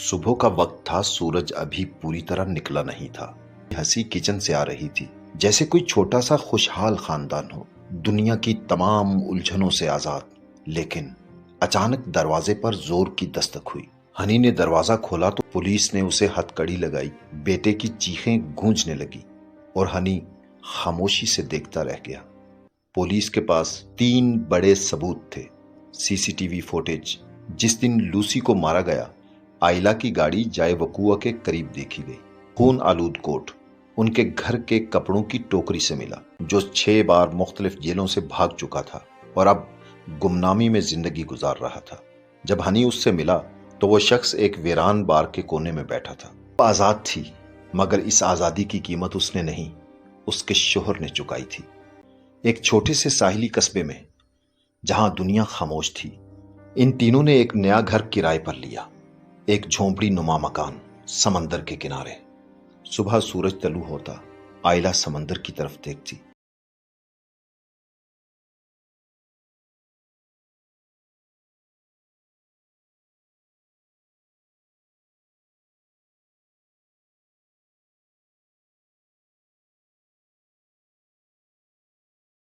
صبح کا وقت تھا، سورج ابھی پوری طرح نکلا نہیں تھا۔ ہنسی کچن سے آ رہی تھی، جیسے کوئی چھوٹا سا خوشحال خاندان ہو، دنیا کی تمام الجھنوں سے آزاد۔ لیکن اچانک دروازے پر زور کی دستک ہوئی۔ ہنی نے دروازہ کھولا تو پولیس نے اسے ہتھ کڑی لگائی، بیٹے کی چیخیں گونجنے لگی اور ہنی خاموشی سے دیکھتا رہ گیا۔ پولیس کے پاس 3 بڑے ثبوت تھے۔ سی سی ٹی وی فوٹیج، جس دن لوسی کو مارا گیا، آئلہ کی گاڑی جائے وقوع کے قریب دیکھی گئی، خون آلود کوٹ ان کے گھر کے کپڑوں کی ٹوکری سے ملا، جو 6 بار مختلف جیلوں سے بھاگ چکا تھا اور اب گمنامی میں زندگی گزار رہا تھا۔ جب ہنی اس سے ملا تو وہ شخص ایک ویران بار کے کونے میں بیٹھا تھا۔ وہ آزاد تھی، مگر اس آزادی کی قیمت اس نے نہیں، اس کے شوہر نے چکائی تھی۔ ایک چھوٹے سے ساحلی قصبے میں، جہاں دنیا خاموش تھی، ان تینوں نے ایک نیا گھر کرائے پر لیا، ایک جھونپڑی نما مکان، سمندر کے کنارے۔ صبح سورج طلوع ہوتا، آئلہ سمندر کی طرف دیکھتی،